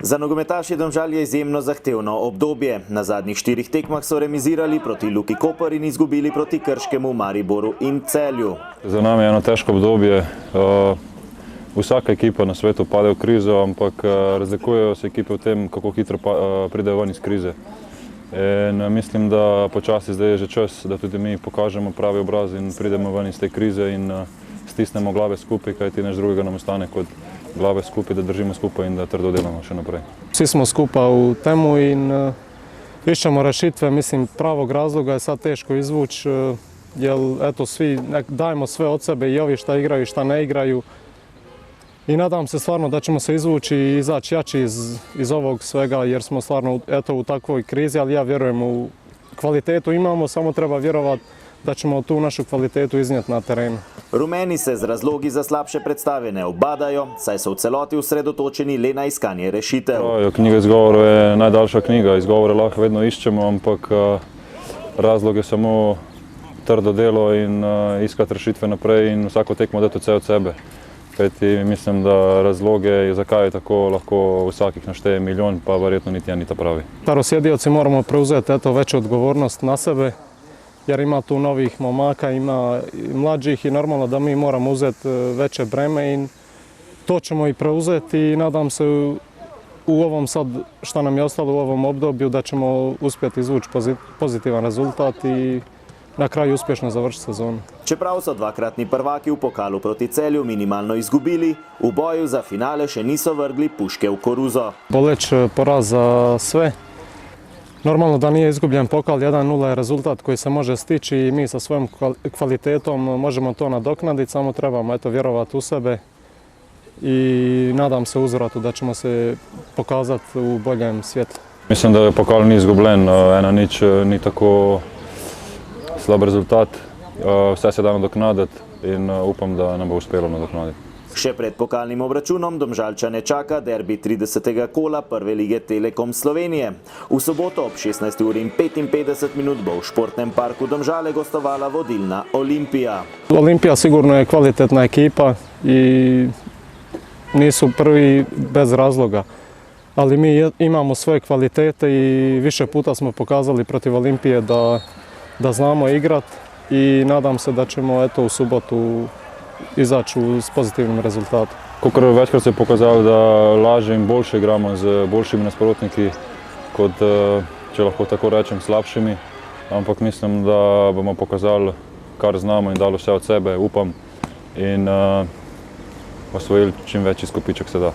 Za nogometaše Domžal je izjemno zahtevno obdobje. Na zadnjih 4 tekmah so remizirali proti Luki Koper in izgubili proti Krškemu, Mariboru in Celju. Za nami je eno težko obdobje. Vsaka ekipa na svetu pade v krizo, ampak razlikujejo se ekipe v tem, kako hitro pridejo ven iz krize. In mislim, da počasi zdaj je že čas, da tudi mi pokažemo pravi obraz in pridemo ven iz te krize in stisnemo glave skupaj, kajti nič drugega nam ostane kot glave skupaj, da držimo skupaj in da trdo delamo še naprej. Vsi smo skupaj v temu in iščemo rešitve. Mislim, pravog razloga je sad teško izvući, jer eto svi dajemo sve od sebe, i ovi šta igraju i šta ne igraju. I nadam se stvarno da ćemo se izvući i izaći jači iz ovog svega, jer smo stvarno eto u takvoj krizi, ali ja vjerujem u kvalitetu imamo, samo treba vjerovati da ćemo tu našu kvalitetu iznijeti na terenu. Rumeni se z razlogi za slabše predstave ne obadajo, saj so v celoti usredotočeni le na iskanje rešitev. Knjiga izgovorov je najdaljša knjiga, izgovore lahko vedno iščemo, ampak razlog je samo trdo delo in iskati rešitve naprej in vsako tekmo dati vse od sebe. Kajti mislim, da razloge, zakaj je tako, lahko vsakih našteje milijon, pa verjetno niti ja ni ta pravi. Starosjedioci moramo preuzeti veću odgovornost na sebe, jer ima tu novih momaka, ima mlađih i normalno da mi moramo uzeti veće breme i to ćemo i preuzeti i nadam se u ovom sad što nam je ostalo u ovom obdobju da ćemo uspjeti izvući pozitivan rezultat i na kraju uspješno završiti sezonu. Čeprav so dvakratni prvaki v pokalu proti Celju minimalno izgubili, v boju za finale še niso vrgli puške v koruzo. Boleć poraz za sve. Normalno da nije izgubljen pokal, 1-0 je rezultat koji se može stići i mi sa svojom kvalitetom možemo to nadoknaditi, samo trebamo vjerovati u sebe i nadam se uzvratu da ćemo se pokazati u boljem svjetlu. Mislim da je pokal ni izgubljen, 1-0 ni tako slab rezultat, vse se da nadoknaditi in upam, da nam bo uspelo nadoknaditi. Še pred pokalnim obračunom Domžalčane čaka derbi 30. kola Prve lige Telekom Slovenije. V soboto ob 16:55 bo v športnem parku Domžale gostovala vodilna Olimpija. Olimpija sigurno je kvalitetna ekipa i nisu prvi bez razloga. Ali mi imamo svoje kvalitete i više puta smo pokazali protiv Olimpije da znamo igrati i nadam se da ćemo u subotu izaći s pozitivnim rezultatom. Kakor večkrat se je pokazalo, da lažje in boljše igramo z boljšimi nasprotniki, kot, če lahko tako rečem, slabšimi. Ampak mislim, da bomo pokazali, kar znamo in dali vse od sebe, upam, in osvojili čim večji izkupiček se da.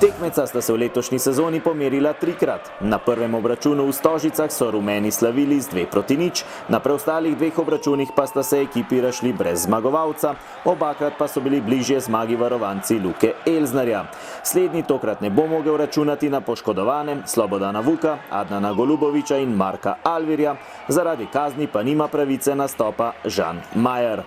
Tekmeca sta se v letošnji sezoni pomerila 3-krat. Na prvem obračunu v Stožicah so rumeni slavili z 2-0, na preostalih 2 obračunih pa sta se ekipi razšli brez zmagovalca, obakrat pa so bili bližje zmagi varovanci Luke Elznarja. Slednji tokrat ne bo mogel računati na poškodovane Slobodana Vuka, Adnana Golubovića in Marka Alvirja, zaradi kazni pa nima pravice nastopa Žan Majer.